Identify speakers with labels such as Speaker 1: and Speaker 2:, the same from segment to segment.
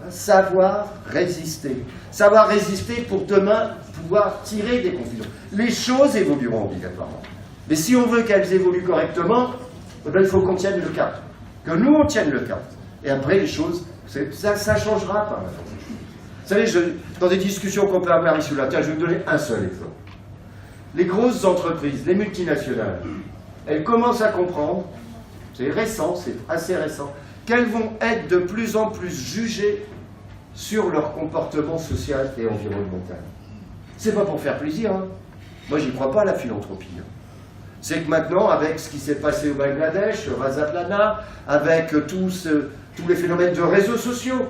Speaker 1: Savoir résister. Savoir résister pour demain pouvoir tirer des conclusions. Les choses évolueront obligatoirement. Mais si on veut qu'elles évoluent correctement, eh bien, il faut qu'on tienne le cap. Que nous, on tienne le cap. Et après, les choses, ça changera par la force. Vous savez, dans des discussions qu'on peut avoir ici ou là, tiens, je vais vous donner un seul exemple. Les grosses entreprises, les multinationales, elles commencent à comprendre, c'est récent, c'est assez récent, qu'elles vont être de plus en plus jugées sur leur comportement social et environnemental. C'est pas pour faire plaisir, hein. Moi, j'y crois pas à la philanthropie. Hein. C'est que maintenant, avec ce qui s'est passé au Bangladesh, Razaplana, avec tous les phénomènes de réseaux sociaux,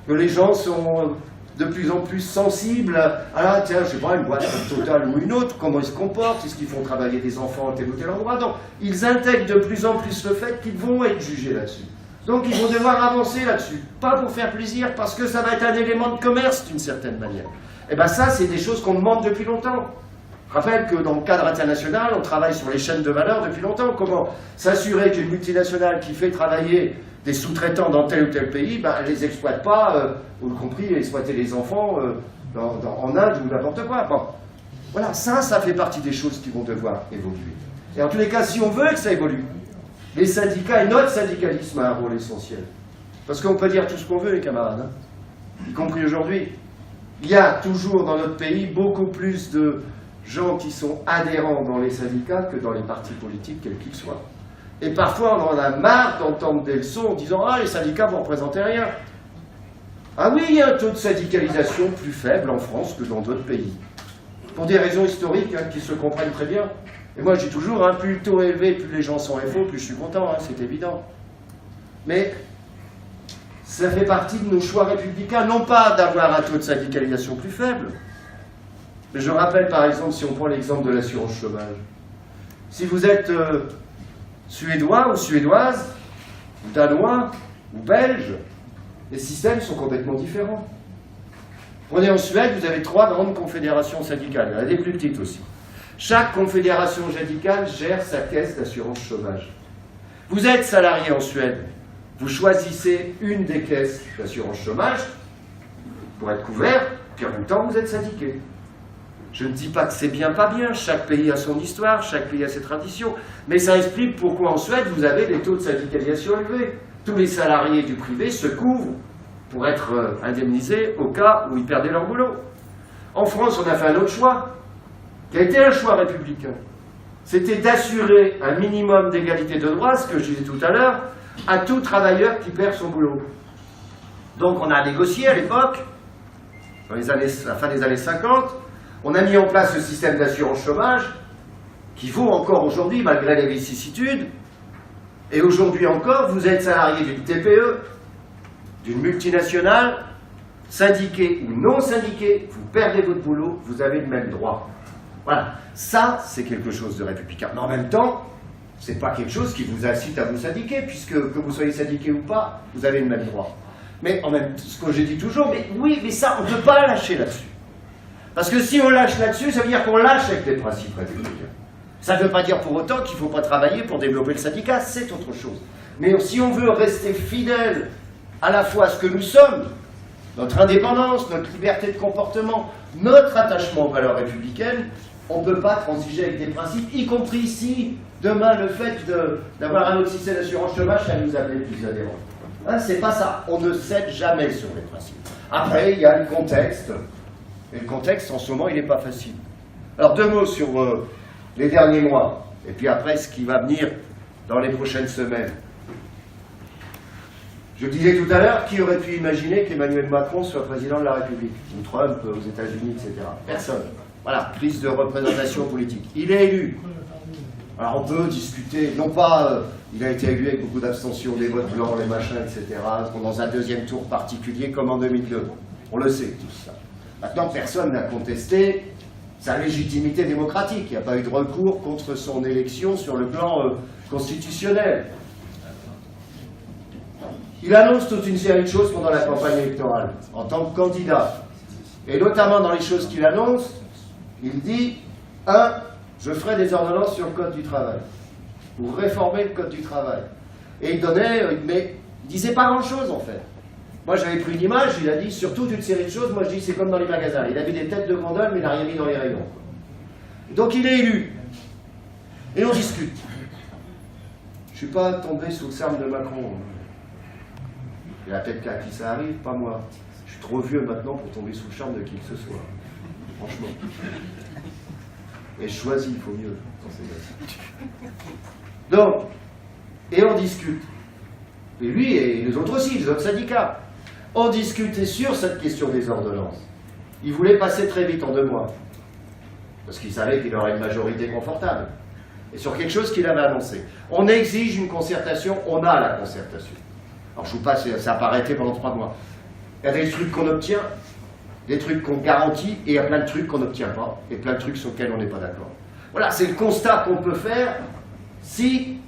Speaker 1: que les gens sont de plus en plus sensibles à, tiens, je sais pas, une boîte comme Total ou une autre, comment ils se comportent, est-ce qu'ils font travailler des enfants à tel ou tel endroit. Donc, ils intègrent de plus en plus le fait qu'ils vont être jugés là-dessus. Donc, ils vont devoir avancer là-dessus. Pas pour faire plaisir, parce que ça va être un élément de commerce, d'une certaine manière. Et bien ça, c'est des choses qu'on demande depuis longtemps. Je rappelle que dans le cadre international, on travaille sur les chaînes de valeur depuis longtemps. Comment s'assurer qu'une multinationale qui fait travailler des sous-traitants dans tel ou tel pays, ben, elle ne les exploite pas, y compris exploiter les enfants en Inde ou n'importe quoi. Bon. Voilà, ça fait partie des choses qui vont devoir évoluer. Et en tous les cas, si on veut que ça évolue, les syndicats et notre syndicalisme a un rôle essentiel. Parce qu'on peut dire tout ce qu'on veut, les camarades, hein, y compris aujourd'hui. Il y a toujours dans notre pays beaucoup plus de gens qui sont adhérents dans les syndicats que dans les partis politiques, quels qu'ils soient. Et parfois, on en a marre d'entendre des leçons en disant « Ah, les syndicats, vous ne représentez rien ». Ah oui, il y a un taux de syndicalisation plus faible en France que dans d'autres pays. Pour des raisons historiques hein, qui se comprennent très bien. Et moi, je dis toujours, hein, plus le taux est élevé, plus les gens sont FO, plus je suis content, hein, c'est évident. Mais ça fait partie de nos choix républicains, non pas d'avoir un taux de syndicalisation plus faible, mais je rappelle par exemple, si on prend l'exemple de l'assurance chômage, si vous êtes suédois ou suédoise, ou danois, ou belge, les systèmes sont complètement différents. Prenez en Suède, vous avez 3 grandes confédérations syndicales, il y en a des plus petites aussi. Chaque confédération syndicale gère sa caisse d'assurance chômage. Vous êtes salarié en Suède, vous choisissez une des caisses d'assurance chômage pour être couvert, puis en même temps vous êtes syndiqué. Je ne dis pas que c'est bien, pas bien, chaque pays a son histoire, chaque pays a ses traditions, mais ça explique pourquoi en Suède vous avez des taux de syndicalisation élevés. Tous les salariés du privé se couvrent pour être indemnisés au cas où ils perdaient leur boulot. En France, on a fait un autre choix, qui a été un choix républicain. C'était d'assurer un minimum d'égalité de droits, ce que je disais tout à l'heure, à tout travailleur qui perd son boulot. Donc on a négocié à l'époque, à la fin des années 50, on a mis en place ce système d'assurance chômage qui vaut encore aujourd'hui malgré les vicissitudes. Et aujourd'hui encore, vous êtes salarié d'une TPE, d'une multinationale, syndiqué ou non syndiqué, vous perdez votre boulot, vous avez le même droit. Voilà, ça c'est quelque chose de républicain. Mais en même temps, c'est pas quelque chose qui vous incite à vous syndiquer, puisque que vous soyez syndiqué ou pas, vous avez le même droit. Mais en même temps, ce que j'ai dit toujours, mais oui, mais ça, on ne peut pas lâcher là-dessus. Parce que si on lâche là-dessus, ça veut dire qu'on lâche avec les principes républicains. Ça ne veut pas dire pour autant qu'il ne faut pas travailler pour développer le syndicat, c'est autre chose. Mais si on veut rester fidèle à la fois à ce que nous sommes, notre indépendance, notre liberté de comportement, notre attachement aux valeurs républicaines, on ne peut pas transiger avec des principes, y compris ici, demain, le fait d'avoir un autre système d'assurance chômage, ça nous appelle plus adhérents. Hein, c'est pas ça, on ne cède jamais sur les principes. Après, il y a le contexte, et le contexte, en ce moment, il n'est pas facile. Alors, 2 mots sur les derniers mois, et puis après, ce qui va venir dans les prochaines semaines. Je disais tout à l'heure, qui aurait pu imaginer qu'Emmanuel Macron soit président de la République, ou Trump aux États-Unis, etc. Personne. Voilà, prise de représentation politique. Il est élu. Alors on peut discuter, non pas il a été élu avec beaucoup d'abstention, des votes blancs, les machins, etc., dans un deuxième tour particulier comme en 2002. On le sait, tout ça. Maintenant, personne n'a contesté sa légitimité démocratique. Il n'y a pas eu de recours contre son élection sur le plan constitutionnel. Il annonce toute une série de choses pendant la campagne électorale, en tant que candidat. Et notamment dans les choses qu'il annonce, il dit, 1, je ferai des ordonnances sur le Code du travail, pour réformer le Code du travail. Et il donnait, mais il disait pas grand-chose en fait. Moi, j'avais pris une image, il a dit, sur toute une série de choses, moi je dis, c'est comme dans les magasins. Il a mis des têtes de gondole, mais il n'a rien mis dans les rayons. Donc il est élu. Et on discute. Je ne suis pas tombé sous le charme de Macron. Il y a peut-être qu'à qui ça arrive, pas moi. Je suis trop vieux maintenant pour tomber sous le charme de qui que ce soit. Franchement. Et je choisis, il faut mieux. Donc, et on discute. Et lui et les autres aussi, les autres syndicats. On discutait sur cette question des ordonnances. Il voulait passer très vite en 2 mois. Parce qu'il savait qu'il aurait une majorité confortable. Et sur quelque chose qu'il avait annoncé. On exige une concertation, on a la concertation. Alors je vous passe, ça n'a pas arrêté pendant 3 mois. Il y a des trucs qu'on obtient, des trucs qu'on garantit, et il y a plein de trucs qu'on n'obtient pas, et plein de trucs sur lesquels on n'est pas d'accord. Voilà, c'est le constat qu'on peut faire si...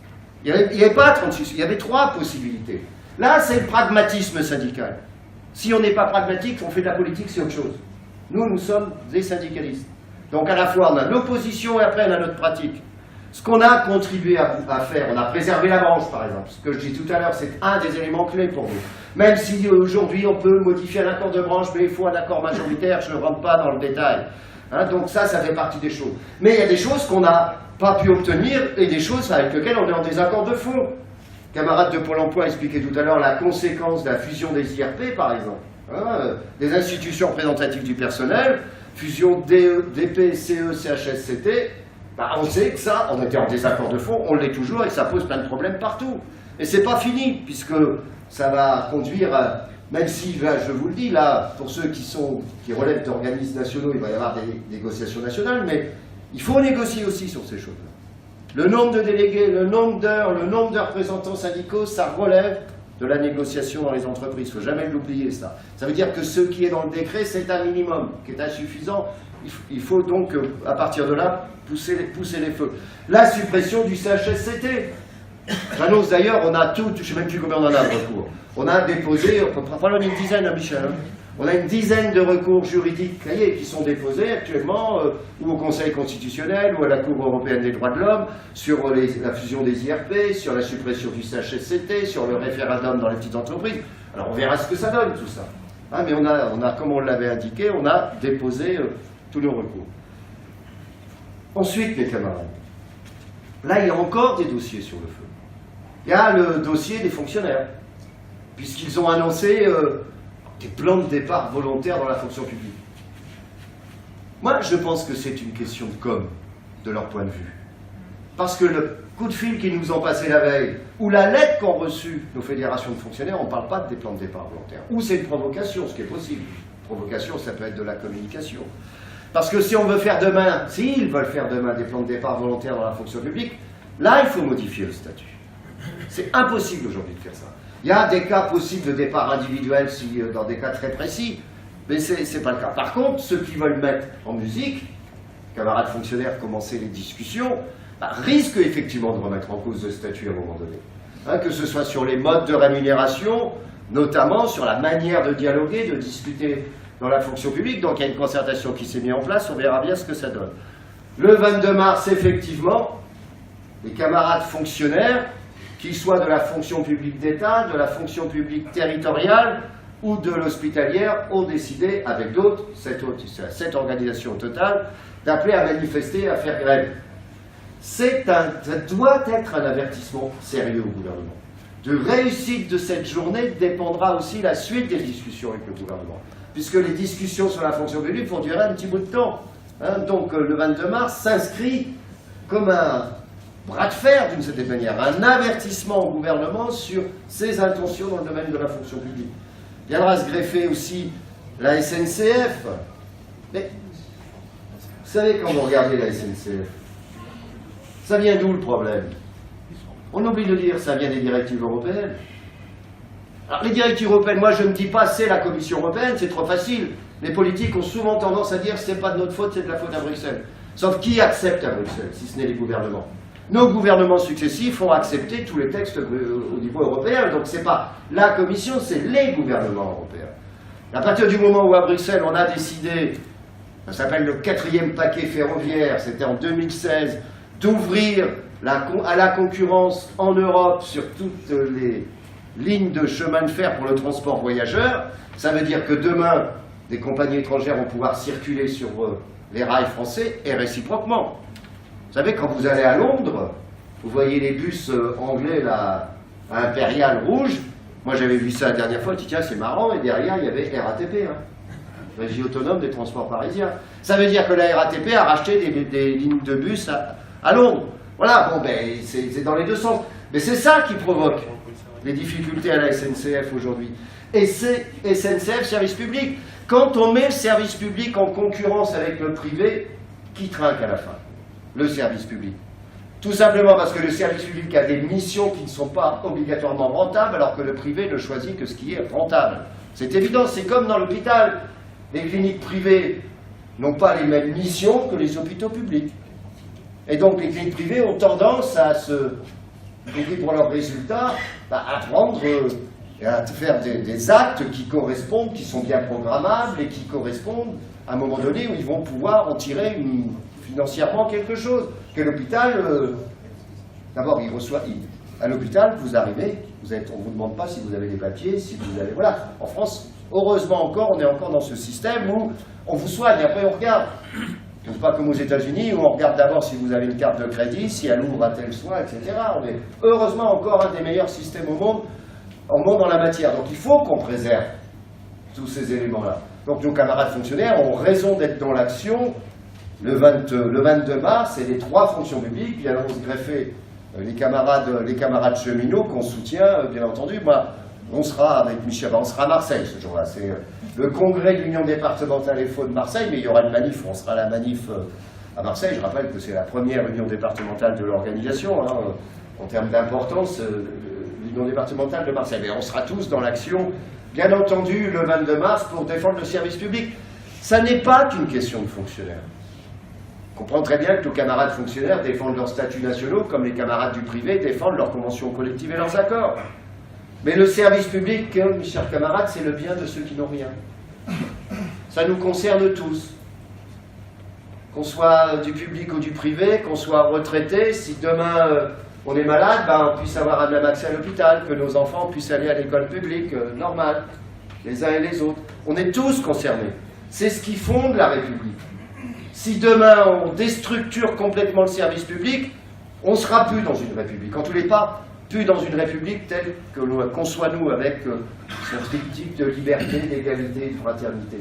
Speaker 1: Il n'y avait pas 36, il y avait 3 possibilités. Là, c'est le pragmatisme syndical. Si on n'est pas pragmatique, on fait de la politique, c'est autre chose. Nous, nous sommes des syndicalistes. Donc à la fois, on a l'opposition et après, on a notre pratique. Ce qu'on a contribué à faire, on a préservé la branche, par exemple. Ce que je dis tout à l'heure, c'est un des éléments clés pour nous. Même si aujourd'hui, on peut modifier un accord de branche, mais il faut un accord majoritaire, je ne rentre pas dans le détail. Hein, donc ça fait partie des choses. Mais il y a des choses qu'on n'a pas pu obtenir et des choses avec lesquelles on est en désaccord de fond. Camarade de Pôle emploi expliquait tout à l'heure la conséquence de la fusion des IRP, par exemple. Hein, des institutions représentatives du personnel, fusion DP, CE, CHSCT. Bah, on sait que ça, on était en désaccord de fond, on l'est toujours et ça pose plein de problèmes partout. Et c'est pas fini, puisque ça va conduire à, même si, là, je vous le dis, là, pour ceux qui relèvent d'organismes nationaux, il va y avoir des négociations nationales, mais il faut négocier aussi sur ces choses-là. Le nombre de délégués, le nombre d'heures, le nombre de représentants syndicaux, ça relève de la négociation dans les entreprises. Il ne faut jamais l'oublier, ça. Ça veut dire que ce qui est dans le décret, c'est un minimum, qui est insuffisant. Il faut donc, à partir de là, pousser les feux. La suppression du CHSCT. J'annonce d'ailleurs, on a tout, je ne sais même plus combien on en a de recours. On a déposé, on peut pas une dizaine, hein, Michel. Hein. On a une dizaine de recours juridiques qui sont déposés actuellement, ou au Conseil constitutionnel, ou à la Cour européenne des droits de l'homme, sur la fusion des IRP, sur la suppression du CHSCT, sur le référendum dans les petites entreprises. Alors on verra ce que ça donne, tout ça. Hein, mais on a, comme on l'avait indiqué, on a déposé tous nos recours. Ensuite, mes camarades, là, il y a encore des dossiers sur le feu. Il y a le dossier des fonctionnaires, puisqu'ils ont annoncé des plans de départ volontaires dans la fonction publique. Moi, je pense que c'est une question de com', de leur point de vue. Parce que le coup de fil qu'ils nous ont passé la veille, ou la lettre qu'ont reçue nos fédérations de fonctionnaires, on ne parle pas des plans de départ volontaires. Ou c'est une provocation, ce qui est possible. Provocation, ça peut être de la communication. Parce que si on veut faire demain, s'ils veulent faire demain des plans de départ volontaires dans la fonction publique, là, il faut modifier le statut. C'est impossible aujourd'hui de faire ça. Il y a des cas possibles de départ individuel dans des cas très précis, mais ce n'est pas le cas. Par contre, ceux qui veulent mettre en musique, camarades fonctionnaires commencer les discussions, risquent effectivement de remettre en cause le statut à un moment donné. Hein, que ce soit sur les modes de rémunération, notamment sur la manière de dialoguer, de discuter dans la fonction publique. Donc il y a une concertation qui s'est mise en place, on verra bien ce que ça donne. Le 22 mars, effectivement, les camarades fonctionnaires, qu'ils soient de la fonction publique d'État, de la fonction publique territoriale ou de l'hospitalière, ont décidé, avec d'autres, cette organisation totale, d'appeler à manifester, à faire grève. Ça doit être un avertissement sérieux au gouvernement. De réussite de cette journée dépendra aussi la suite des discussions avec le gouvernement. Puisque les discussions sur la fonction publique vont durer un petit bout de temps. Hein, donc le 22 mars s'inscrit comme un bras de fer, d'une certaine manière, un avertissement au gouvernement sur ses intentions dans le domaine de la fonction publique. Viendra se greffer aussi la SNCF. Mais vous savez, quand vous regardez la SNCF, ça vient d'où le problème? On oublie de dire, ça vient des directives européennes. Alors les directives européennes, moi je ne dis pas c'est la Commission européenne, c'est trop facile. Les politiques ont souvent tendance à dire c'est pas de notre faute, c'est de la faute à Bruxelles. Sauf qui accepte à Bruxelles, si ce n'est les gouvernements? Nos gouvernements successifs ont accepté tous les textes au niveau européen, donc c'est pas la Commission, c'est les gouvernements européens. À partir du moment où à Bruxelles on a décidé, ça s'appelle le 4e paquet ferroviaire, c'était en 2016, d'ouvrir à la concurrence en Europe sur toutes les ligne de chemin de fer pour le transport voyageur, ça veut dire que demain, des compagnies étrangères vont pouvoir circuler sur les rails français et réciproquement. Vous savez, quand vous allez à Londres, vous voyez les bus anglais là, à Impérial rouge. Moi j'avais vu ça la dernière fois, je dis tiens c'est marrant, et derrière il y avait RATP, Régie autonome des transports parisiens. Ça veut dire que la RATP a racheté des lignes de bus à Londres. Voilà, bon ben c'est dans les deux sens. Mais c'est ça qui provoque les difficultés à la SNCF aujourd'hui. Et c'est SNCF service public. Quand on met le service public en concurrence avec le privé, qui trinque à la fin? Le service public. Tout simplement parce que le service public a des missions qui ne sont pas obligatoirement rentables, alors que le privé ne choisit que ce qui est rentable. C'est évident, c'est comme dans l'hôpital. Les cliniques privées n'ont pas les mêmes missions que les hôpitaux publics. Et donc les cliniques privées ont tendance à se, pour leurs résultats, à prendre et à faire des actes qui correspondent, qui sont bien programmables et qui correspondent à un moment donné où ils vont pouvoir en tirer financièrement quelque chose. Que l'hôpital, d'abord il reçoit, à l'hôpital vous arrivez, on ne vous demande pas si vous avez des papiers, si vous avez, voilà. En France, heureusement encore, on est encore dans ce système où on vous soigne et après on regarde. C'est pas comme aux États-Unis où on regarde d'abord si vous avez une carte de crédit, si elle ouvre à tel soin, etc. On est heureusement encore un des meilleurs systèmes au monde en la matière. Donc il faut qu'on préserve tous ces éléments-là. Donc nos camarades fonctionnaires ont raison d'être dans l'action le 22 mars, et les 3 fonctions publiques viendront se greffer les camarades cheminots qu'on soutient, bien entendu. Moi, on sera avec Michel, on sera à Marseille ce jour-là. C'est le congrès de l'Union départementale FO de Marseille, mais il y aura une manif, on sera à la manif à Marseille. Je rappelle que c'est la première union départementale de l'organisation, en termes d'importance, l'Union départementale de Marseille. Mais on sera tous dans l'action, bien entendu, le 22 mars pour défendre le service public. Ça n'est pas qu'une question de fonctionnaires. On comprend très bien que nos camarades fonctionnaires défendent leurs statuts nationaux, comme les camarades du privé défendent leurs conventions collectives et leurs accords. Mais le service public, mes chers camarades, c'est le bien de ceux qui n'ont rien. Ça nous concerne tous. Qu'on soit du public ou du privé, qu'on soit retraité, si demain on est malade, on puisse avoir un même accès à l'hôpital, que nos enfants puissent aller à l'école publique, normale, les uns et les autres. On est tous concernés. C'est ce qui fonde la République. Si demain on déstructure complètement le service public, on ne sera plus dans une République. En tous les cas, plus dans une République telle que l'on conçoit nous avec son triptyque de liberté, d'égalité, de fraternité.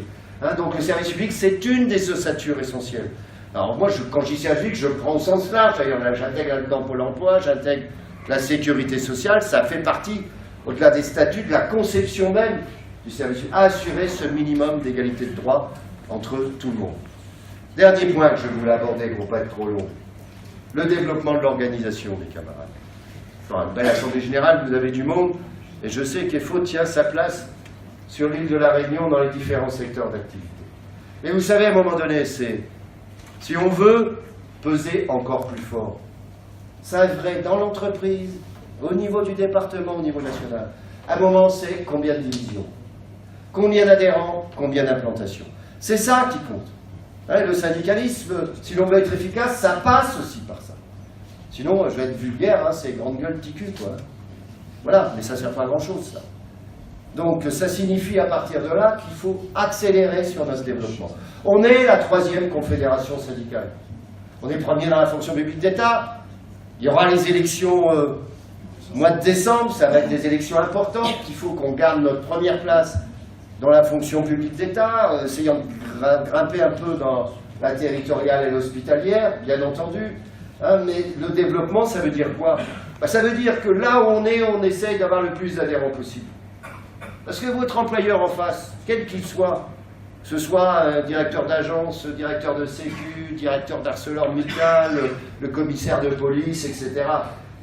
Speaker 1: Donc le service public, c'est une des ossatures essentielles. Alors moi, quand je dis service public, je prends au sens large. J'intègre là-dedans Pôle emploi, j'intègre la sécurité sociale. Ça fait partie, au-delà des statuts, de la conception même du service public, à assurer ce minimum d'égalité de droit entre tout le monde. Dernier point que je voulais aborder pour ne pas être trop long, le développement de l'organisation des camarades. Enfin, une belle assemblée générale, vous avez du monde, et je sais qu'EFO tient sa place sur l'île de la Réunion dans les différents secteurs d'activité. Et vous savez, à un moment donné, c'est si on veut peser encore plus fort, ça est vrai dans l'entreprise, au niveau du département, au niveau national. À un moment, c'est combien de divisions, combien d'adhérents, combien d'implantations. C'est ça qui compte. Le syndicalisme, si l'on veut être efficace, ça passe aussi par ça. Sinon, je vais être vulgaire, c'est grande gueule, petit cul, quoi. Voilà, mais ça ne sert pas à grand-chose, ça. Donc, ça signifie à partir de là qu'il faut accélérer sur notre développement. On est la 3e confédération syndicale. On est premier dans la fonction publique d'État. Il y aura les élections au mois de décembre, ça va être des élections importantes. Il faut qu'on garde notre première place dans la fonction publique d'État, essayant de grimper un peu dans la territoriale et l'hospitalière, bien entendu. Mais le développement, ça veut dire quoi? Ça veut dire que là où on est, on essaye d'avoir le plus d'adhérents possible. Parce que votre employeur en face, quel qu'il soit, que ce soit directeur d'agence, directeur de sécu, directeur d'ArcelorMittal, le commissaire de police, etc.,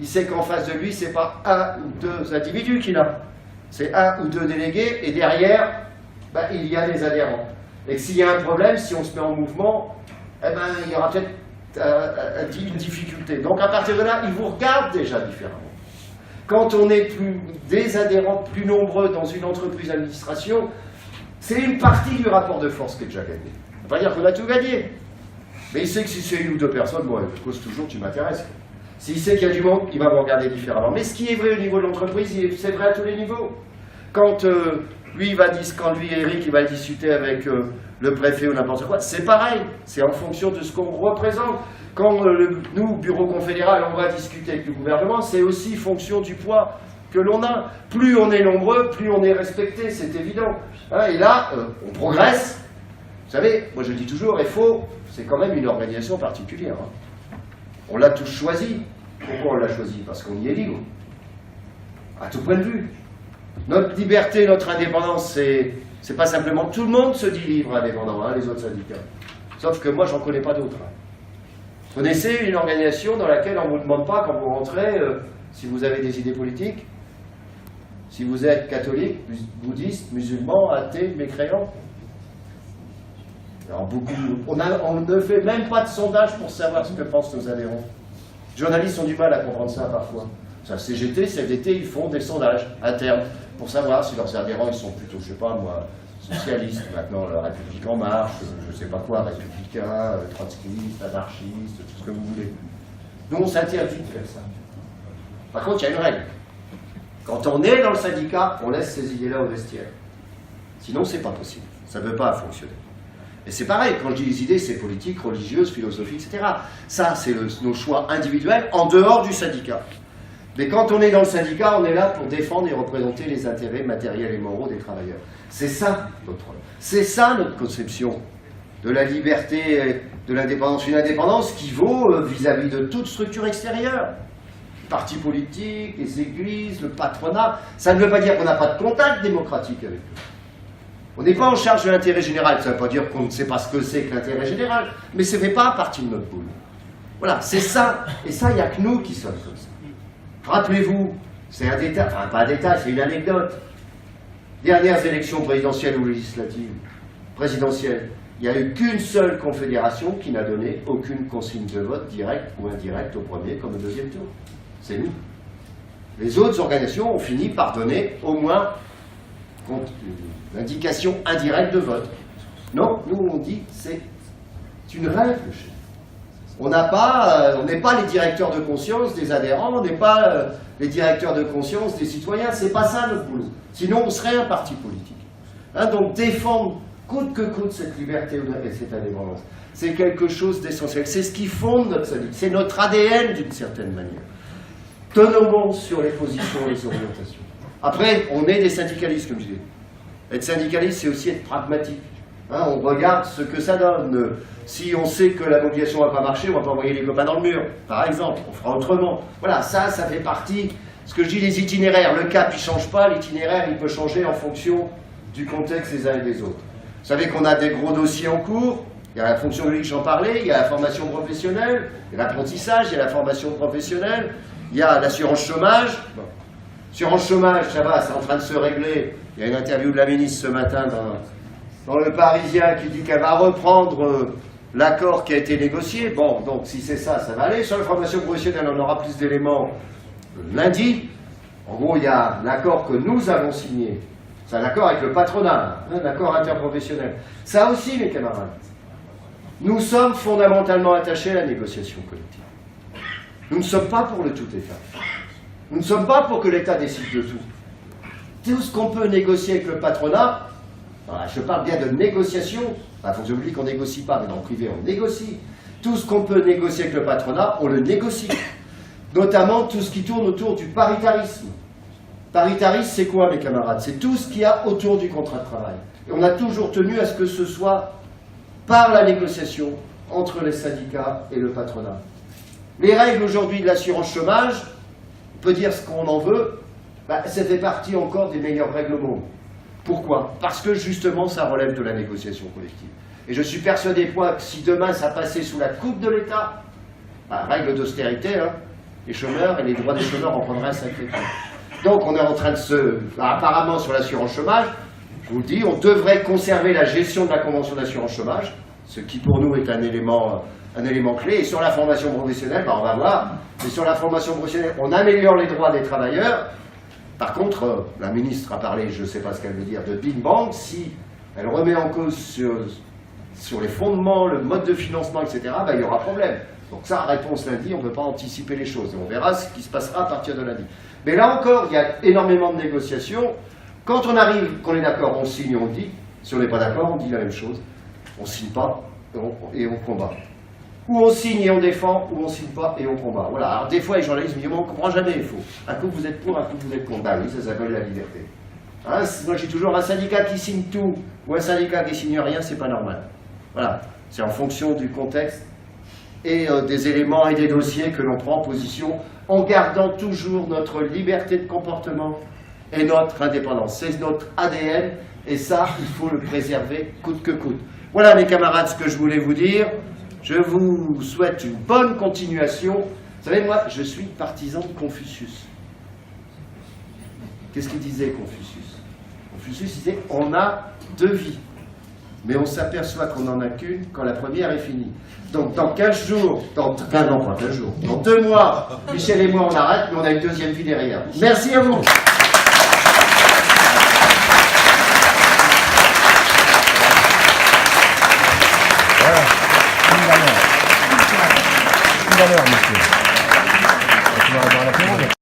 Speaker 1: il sait qu'en face de lui, ce n'est pas 1 ou 2 individus qu'il a. C'est 1 ou 2 délégués, et derrière, il y a des adhérents. Et s'il y a un problème, si on se met en mouvement, il y aura peut-être une difficulté. Donc à partir de là, ils vous regardent déjà différemment. Quand on est des adhérents plus nombreux dans une entreprise d'administration, c'est une partie du rapport de force qui est déjà gagné. Ça ne veut pas dire qu'on a tout gagné. Mais il sait que si c'est 1 ou 2 personnes, bon, je pose toujours, tu m'intéresses. S'il sait qu'il y a du monde, il va vous regarder différemment. Mais ce qui est vrai au niveau de l'entreprise, c'est vrai à tous les niveaux. Quand quand lui, Eric, il va discuter avec le préfet ou n'importe quoi, c'est pareil. C'est en fonction de ce qu'on représente. Quand nous, Bureau confédéral, on va discuter avec le gouvernement, c'est aussi fonction du poids que l'on a. Plus on est nombreux, plus on est respecté, c'est évident. Hein, et là, on progresse. Vous savez, moi je dis toujours, FO, c'est quand même une organisation particulière. Hein. On l'a tous choisi. Pourquoi on l'a choisi? Parce qu'on y est libre. À tout point de vue. Notre liberté, notre indépendance, c'est pas simplement... Tout le monde se dit libre, indépendant, hein, les autres syndicats. Sauf que moi, j'en connais pas d'autres. Hein. Vous connaissez une organisation dans laquelle on ne vous demande pas, quand vous rentrez, si vous avez des idées politiques, si vous êtes catholique, bouddhiste, musulman, athée, mécréant. Alors on ne fait même pas de sondage pour savoir ce que pensent nos adhérents. Les journalistes ont du mal à comprendre ça parfois. Ça, CGT, CFDT, ils font des sondages internes pour savoir si leurs adhérents ils sont plutôt, je sais pas moi, socialistes, maintenant la République en marche, je sais pas quoi, républicain, trotskiste, anarchiste, tout ce que vous voulez. Nous, on s'interdit de faire ça. Par contre, il y a une règle. Quand on est dans le syndicat, on laisse ces idées-là au vestiaire. Sinon, c'est pas possible. Ça ne veut pas fonctionner. Et c'est pareil, quand je dis les idées, c'est politique, religieuse, philosophique, etc. Ça, c'est nos choix individuels en dehors du syndicat. Mais quand on est dans le syndicat, on est là pour défendre et représenter les intérêts matériels et moraux des travailleurs. C'est ça notre conception de la liberté, de l'indépendance. Une indépendance qui vaut vis-à-vis de toute structure extérieure. Les partis politiques, les églises, le patronat. Ça ne veut pas dire qu'on n'a pas de contact démocratique avec eux. On n'est pas en charge de l'intérêt général. Ça ne veut pas dire qu'on ne sait pas ce que c'est que l'intérêt général, mais ça ne fait pas partie de notre boulot. Voilà, c'est ça. Et ça, il n'y a que nous qui sommes comme ça. Rappelez-vous, c'est un détail, enfin pas un détail, c'est une anecdote. Dernières élections présidentielles ou législatives, présidentielles, il n'y a eu qu'une seule confédération qui n'a donné aucune consigne de vote directe ou indirecte au premier comme au deuxième tour. C'est nous. Les autres organisations ont fini par donner au moins l'indication indirecte de vote. Non, nous on dit c'est une règle chez nous. On n'est pas les directeurs de conscience des adhérents, on n'est pas les directeurs de conscience des citoyens, c'est pas ça notre boulot. Sinon on serait un parti politique. Hein, donc défendre coûte que coûte cette liberté et cette indépendance, c'est quelque chose d'essentiel. C'est ce qui fonde notre syndicat, c'est notre ADN d'une certaine manière. Tenons bon sur les positions et les orientations. Après, on est des syndicalistes, comme je disais. Être syndicaliste, c'est aussi être pragmatique. Hein, on regarde ce que ça donne. Si on sait que la mobilisation ne va pas marcher, on ne va pas envoyer les copains dans le mur, par exemple. On fera autrement. Voilà, ça fait partie. Ce que je dis, les itinéraires, le cap, il ne change pas. L'itinéraire, il peut changer en fonction du contexte des uns et des autres. Vous savez qu'on a des gros dossiers en cours. Il y a la fonction publique, j'en parlais. Il y a la formation professionnelle. Il y a l'apprentissage. Il y a la formation professionnelle. Il y a l'assurance chômage. Bon. L'assurance chômage, ça va, c'est en train de se régler. Il y a une interview de la ministre ce matin dans le Parisien qui dit qu'elle va reprendre l'accord qui a été négocié. Bon, donc si c'est ça, ça va aller. Sur la formation professionnelle, on aura plus d'éléments lundi. En gros, il y a l'accord que nous avons signé. C'est un accord avec le patronat, un accord interprofessionnel. Ça aussi, mes camarades, nous sommes fondamentalement attachés à la négociation collective. Nous ne sommes pas pour le tout-État. Nous ne sommes pas pour que l'État décide de tout. Tout ce qu'on peut négocier avec le patronat, je parle bien de négociation, la fonction publique on ne négocie pas, mais dans le privé on négocie. Tout ce qu'on peut négocier avec le patronat, on le négocie. Notamment tout ce qui tourne autour du paritarisme. Paritarisme, c'est quoi, mes camarades? C'est tout ce qu'il y a autour du contrat de travail. Et on a toujours tenu à ce que ce soit par la négociation entre les syndicats et le patronat. Les règles aujourd'hui de l'assurance chômage, on peut dire ce qu'on en veut, ça fait partie encore des meilleures règles au monde. Pourquoi? Parce que justement ça relève de la négociation collective. Et je suis persuadé que si demain ça passait sous la coupe de l'État, règle d'austérité, hein, les chômeurs et les droits des chômeurs en prendraient un sacré coup. Donc on est en train de apparemment sur l'assurance chômage, je vous le dis, on devrait conserver la gestion de la convention d'assurance chômage, ce qui pour nous est un élément clé. Et sur la formation professionnelle, on va voir, mais sur la formation professionnelle, on améliore les droits des travailleurs. Par contre, la ministre a parlé, je ne sais pas ce qu'elle veut dire, de Big Bang. Si elle remet en cause sur les fondements, le mode de financement, etc., il y aura problème. Donc ça, réponse lundi, on ne peut pas anticiper les choses. Et on verra ce qui se passera à partir de lundi. Mais là encore, il y a énormément de négociations. Quand on arrive, qu'on est d'accord, on signe, on dit. Si on n'est pas d'accord, on dit la même chose. On ne signe pas et on combat. Ou on signe et on défend, ou on ne signe pas et on combat. Voilà. Alors des fois, les journalistes me disent, on ne comprend jamais les faux. Un coup vous êtes pour, un coup vous êtes contre. Bah oui, ça s'appelle la liberté. Hein, moi j'ai toujours un syndicat qui signe tout, ou un syndicat qui signe rien, c'est pas normal. Voilà. C'est en fonction du contexte et des éléments et des dossiers que l'on prend en position, en gardant toujours notre liberté de comportement et notre indépendance. C'est notre ADN, et ça, il faut le préserver coûte que coûte. Voilà mes camarades ce que je voulais vous dire. Je vous souhaite une bonne continuation. Vous savez, moi, je suis partisan de Confucius. Qu'est-ce qu'il disait, Confucius? Confucius disait, on a 2 vies. Mais on s'aperçoit qu'on n'en a qu'une quand la première est finie. Donc dans 15 jours, non, pas 15 jours, dans 2 mois, Michel et moi on arrête, mais on a une 2e vie derrière. Merci à vous.
Speaker 2: Voilà, une valeur, monsieur. Tu vas avoir l'apéro.